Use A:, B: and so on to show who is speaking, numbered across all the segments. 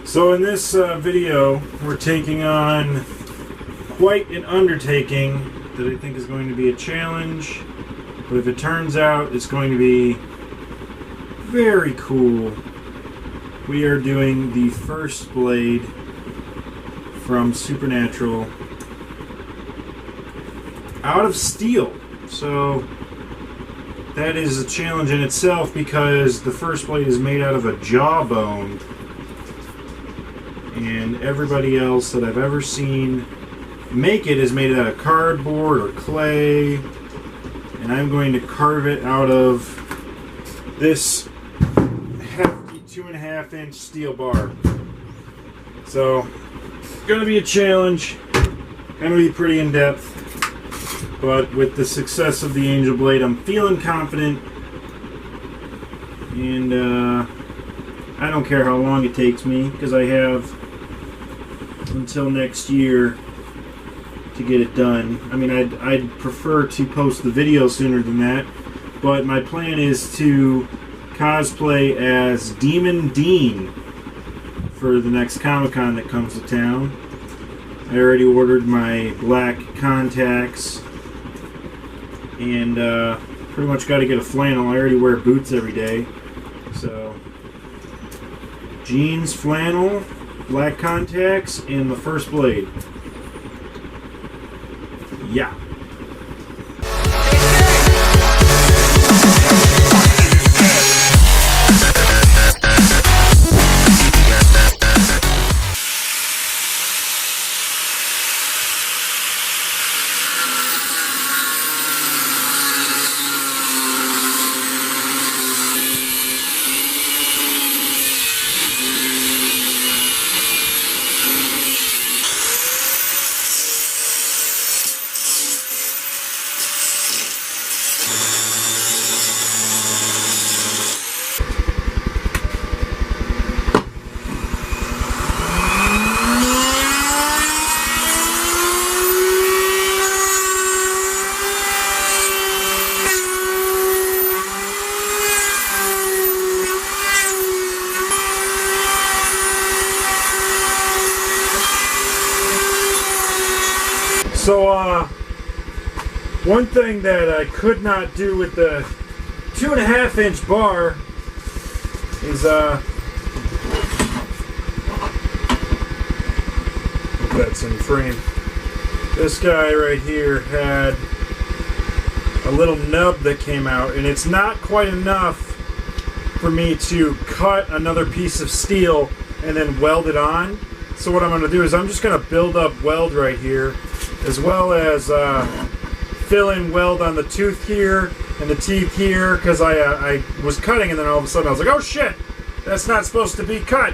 A: So in this video, we're taking on quite an undertaking that I think is going to be a challenge, but if it turns out it's going to be very cool. We are doing the first blade from Supernatural out of steel. So that is a challenge in itself because the first blade is made out of a jawbone, and everybody else that I've ever seen make it is made out of cardboard or clay, and I'm going to carve it out of this hefty 2.5 inch steel bar. So it's going to be a challenge, going to be pretty in depth, but with the success of the Angel Blade I'm feeling confident, and I don't care how long it takes me because I have until next year to get it done. I mean, I'd prefer to post the video sooner than that, but my plan is to cosplay as Demon Dean for the next Comic-Con that comes to town. I already ordered my black contacts and pretty much got to get a flannel. I already wear boots every day, so jeans, flannel, black contacts, and the first blade. Yeah. So, one thing that I could not do with the 2.5 inch bar is, hope that's in frame. This guy right here had a little nub that came out, and it's not quite enough for me to cut another piece of steel and then weld it on. So what I'm going to do is I'm just going to build up weld right here, as well as fill in weld on the tooth here and the teeth here, because I was cutting and then all of a sudden I was like, oh shit, that's not supposed to be cut.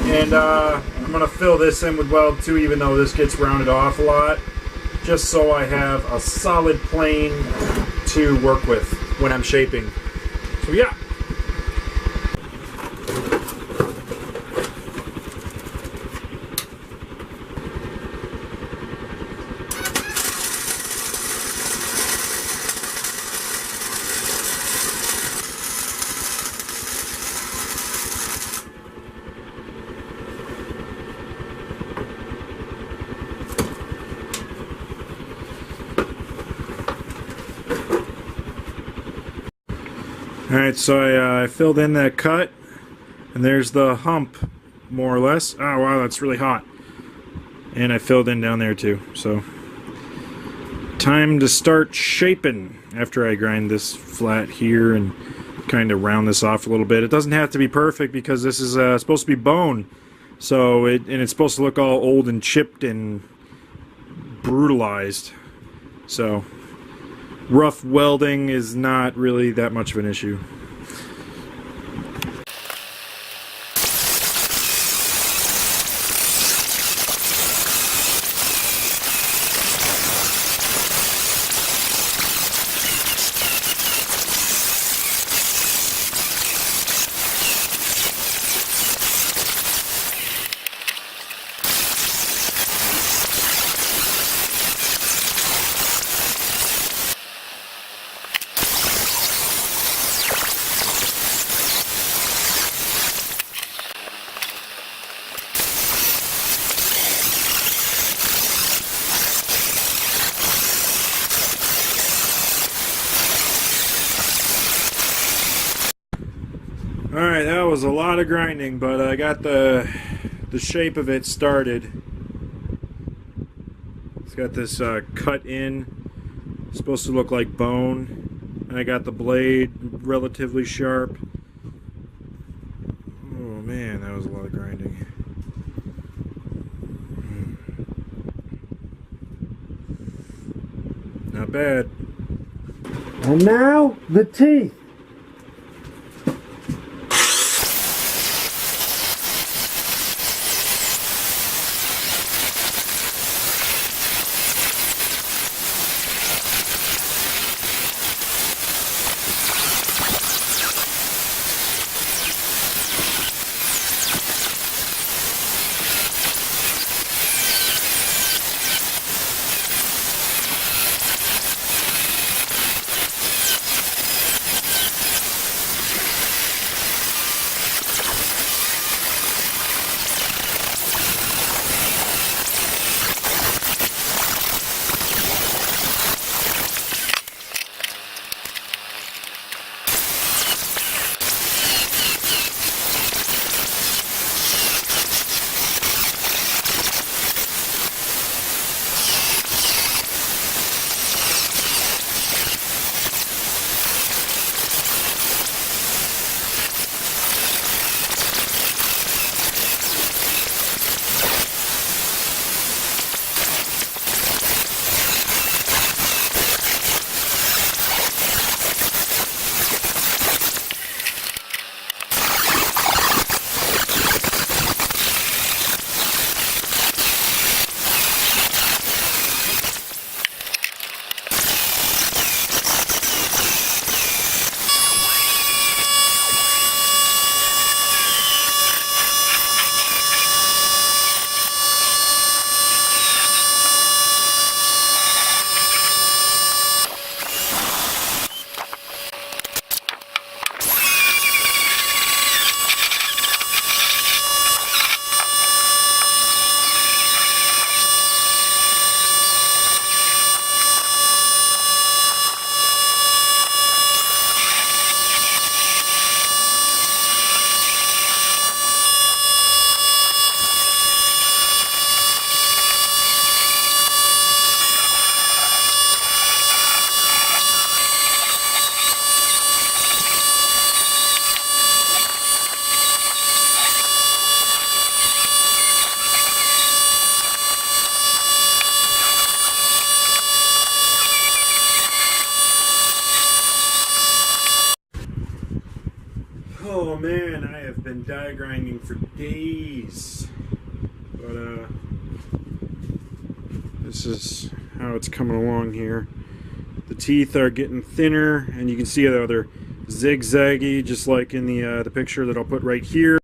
A: And I'm going to fill this in with weld too, even though this gets rounded off a lot, just so I have a solid plane to work with when I'm shaping. So yeah. Alright, so I filled in that cut, and there's the hump, more or less. Oh wow, that's really hot. And I filled in down there too, so time to start shaping after I grind this flat here and kind of round this off a little bit. It doesn't have to be perfect because this is supposed to be bone, so it's supposed to look all old and chipped and brutalized. So rough welding is not really that much of an issue. was a lot of grinding, but I got the shape of it started. It's got this cut in, it's supposed to look like bone, and I got the blade relatively sharp. Oh man, that was a lot of grinding. Not bad.
B: And now, the teeth.
A: Oh man, I have been die grinding for days. But this is how it's coming along here. The teeth are getting thinner, and you can see how they're zigzaggy, just like in the picture that I'll put right here.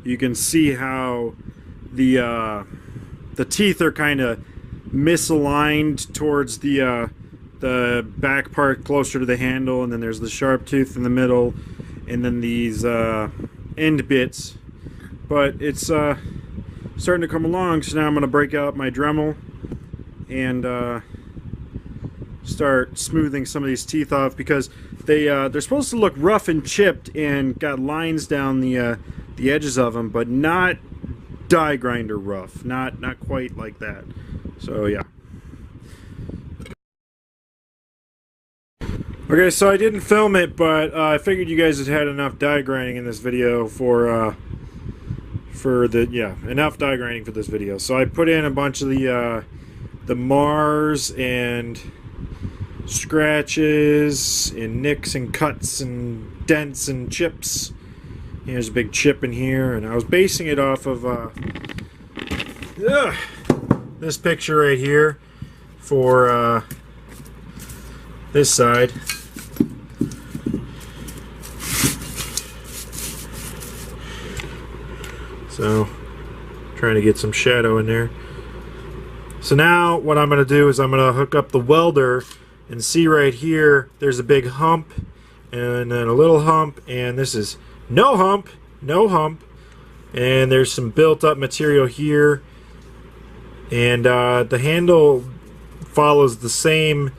A: You can see how the teeth are kind of misaligned towards the back part closer to the handle, and then there's the sharp tooth in the middle, and then these end bits. But it's starting to come along, so now I'm going to break out my Dremel and start smoothing some of these teeth off, because they're supposed to look rough and chipped and got lines down the edges of them, but not die grinder rough, not quite like that. So yeah. Okay, so I didn't film it, but I figured you guys had enough die grinding in this video enough die grinding for this video. So I put in a bunch of the mars and scratches and nicks and cuts and dents and chips. Here's a big chip in here, and I was basing it off of this picture right here for this side. So, trying to get some shadow in there. So now what I'm going to do is I'm going to hook up the welder, and see right here there's a big hump and then a little hump, and this is no hump, and there's some built up material here, and the handle follows the same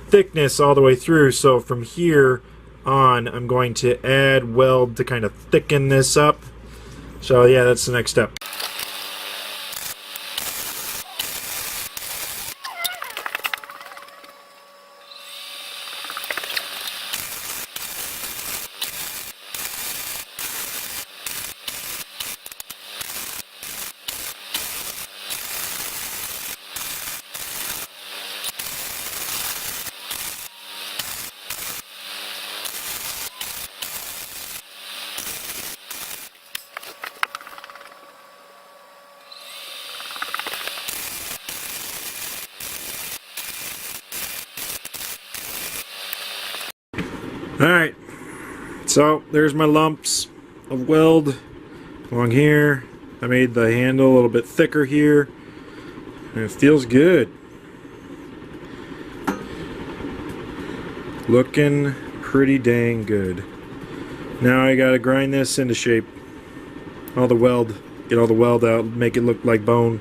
A: thickness all the way through. So from here on, I'm going to add weld to kind of thicken this up. So yeah, that's the next step. Alright, so there's my lumps of weld along here. I made the handle a little bit thicker here, and it feels good. Looking pretty dang good. Now I gotta grind this into shape. All the weld, get all the weld out, make it look like bone.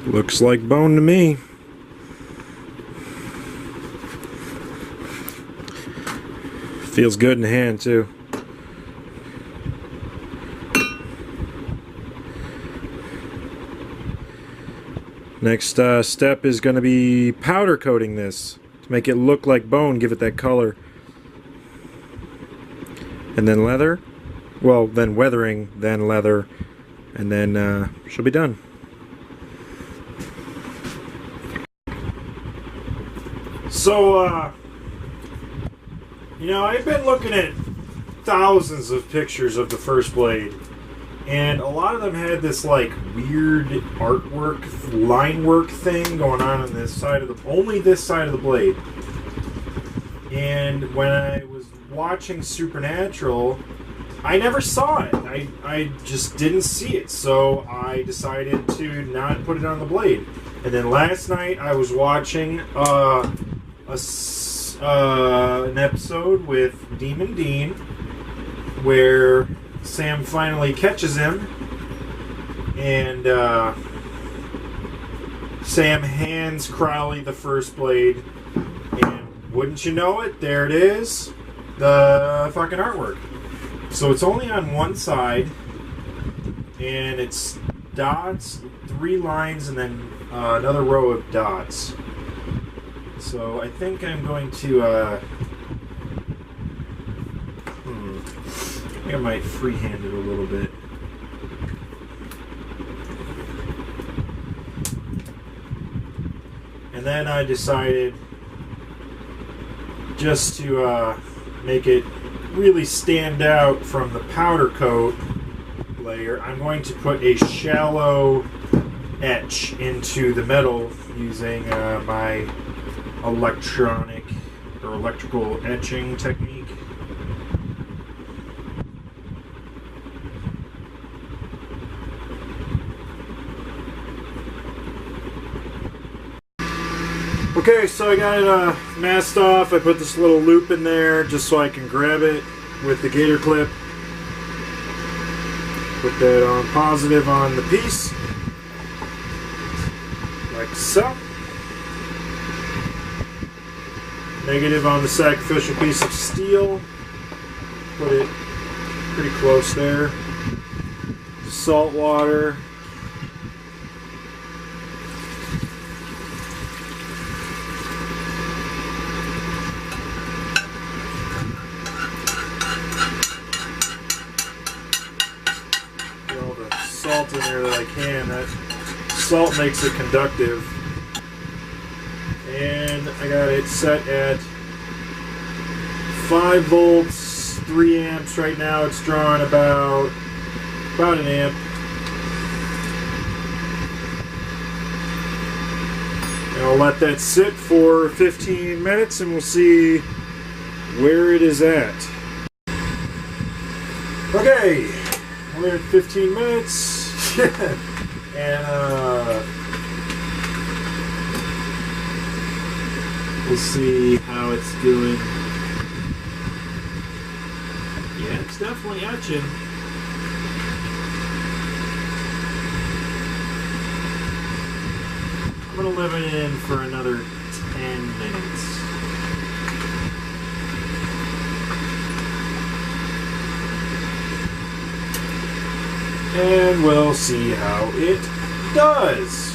A: Looks like bone to me. Feels good in the hand too. Next step is going to be powder coating this to make it look like bone, give it that color. And then leather. Well, then weathering, then leather, and then she'll be done. So, you know, I've been looking at thousands of pictures of the first blade, and a lot of them had this like weird artwork, line work thing going on this side of the, only this side of the blade. And when I was watching Supernatural, I never saw it. I just didn't see it, so I decided to not put it on the blade. And then last night I was watching an episode with Demon Dean where Sam finally catches him, and Sam hands Crowley the first blade, and wouldn't you know it, there it is, the fucking artwork. So it's only on one side, and it's dots, 3 lines, and then another row of dots. So I think I'm going to, I think I might freehand it a little bit. And then I decided just to make it really stand out from the powder coat layer, I'm going to put a shallow etch into the metal using my electronic or electrical etching technique. Okay, so I got it masked off. I put this little loop in there just so I can grab it with the gator clip. Put that on positive on the piece, like so. Negative on the sacrificial piece of steel. Put it pretty close there. Salt water. Get all the salt in there that I can. That salt makes it conductive. And I got it set at 5 volts, 3 amps right now. It's drawing about an amp. And I'll let that sit for 15 minutes and we'll see where it is at. Okay, we're at 15 minutes, and we'll see how it's doing. Yeah, it's definitely etching. I'm gonna leave it in for another 10 minutes. And we'll see how it does.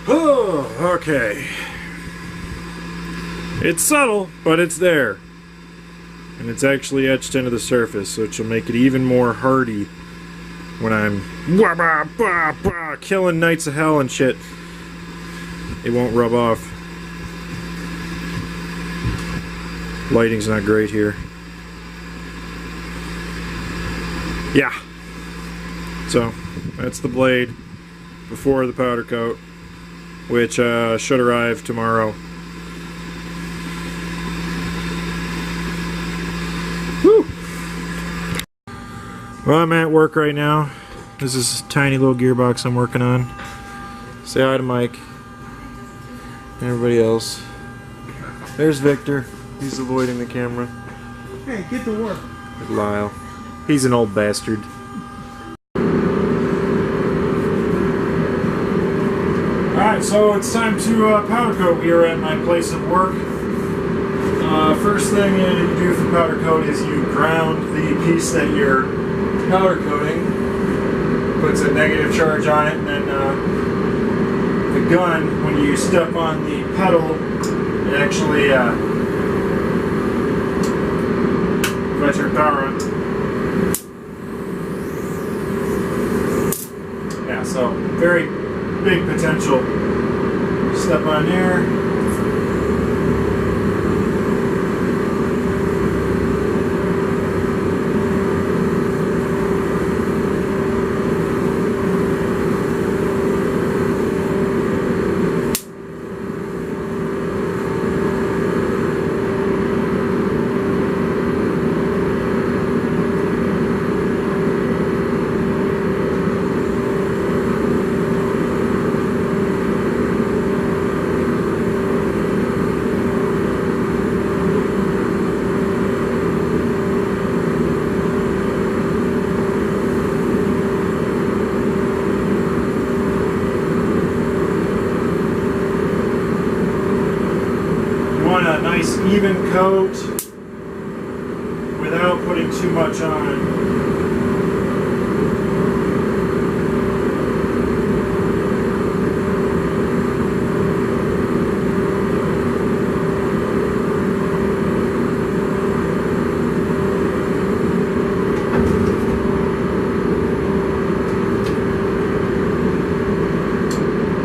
A: Oh, okay. It's subtle, but it's there. And it's actually etched into the surface, so it will make it even more hardy when I'm killing Knights of Hell and shit. It won't rub off. Lighting's not great here. Yeah. So, that's the blade before the powder coat, which should arrive tomorrow. Woo! Well, I'm at work right now. This is a tiny little gearbox I'm working on. Say hi to Mike and everybody else. There's Victor. He's avoiding the camera.
B: Hey, get to work.
A: Lyle. He's an old bastard. Alright, so it's time to powder coat here at my place of work. First thing you do for powder coat is you ground the piece that you're powder coating. Puts a negative charge on it, and then the gun, when you step on the pedal, it actually if I turn power on. Yeah, so very big potential. Step on there. A nice even coat without putting too much on.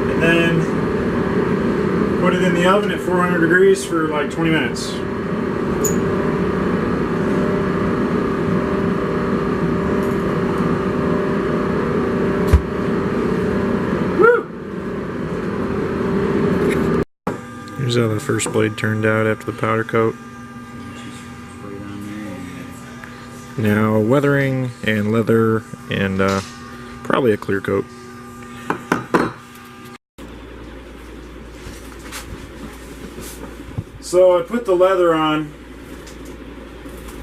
A: And then put it in the oven at 400 degrees for like 20 minutes. Woo! Here's how the first blade turned out after the powder coat. Now weathering and leather and probably a clear coat. So I put the leather on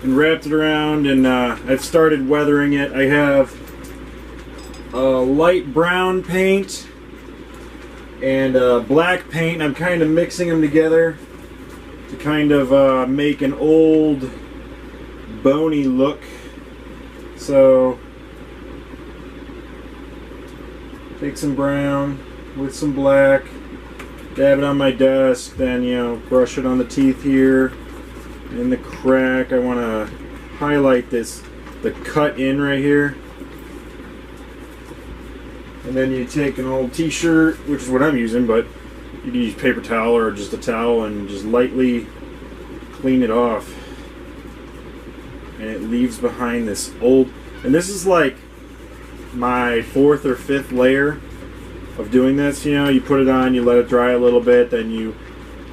A: and wrapped it around, and I've started weathering it. I have light brown paint and black paint. I'm kind of mixing them together to kind of make an old bony look. So take some brown with some black, dab it on my desk, then, you know, brush it on the teeth here, in the crack. I want to highlight this, the cut in right here. And then you take an old t-shirt, which is what I'm using, but you can use paper towel or just a towel and just lightly clean it off. And it leaves behind this old, and this is like my 4th or 5th layer of doing this. You know, you put it on, you let it dry a little bit, then you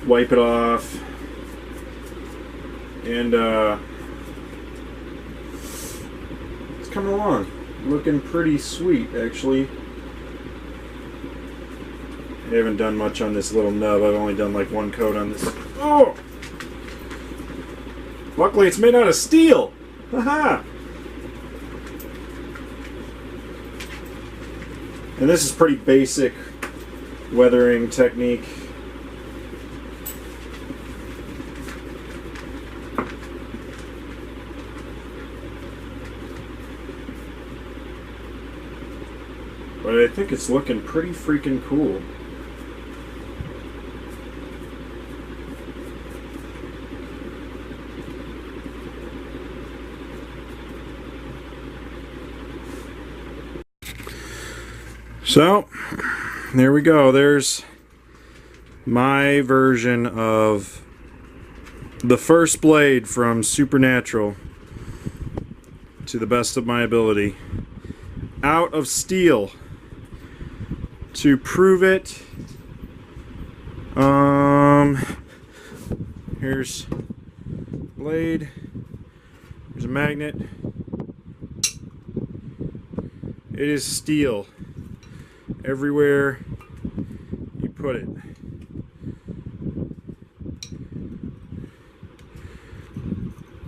A: wipe it off, and coming along. Looking pretty sweet, actually. I haven't done much on this little nub. I've only done like one coat on this. Oh! Luckily, it's made out of steel! Haha! And this is pretty basic weathering technique. But I think it's looking pretty freaking cool. So, there we go. There's my version of the first blade from Supernatural to the best of my ability. Out of steel. To prove it, here's blade, here's a magnet. It is steel everywhere you put it.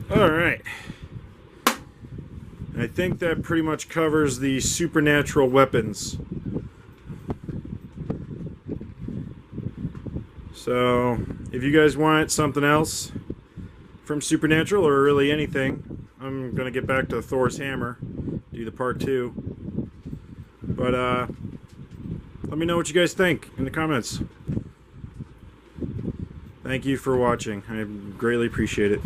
A: Alright. I think that pretty much covers the Supernatural weapons. So, if you guys want something else from Supernatural, or really anything, I'm going to get back to Thor's hammer, do the part 2. But, let me know what you guys think in the comments. Thank you for watching. I greatly appreciate it.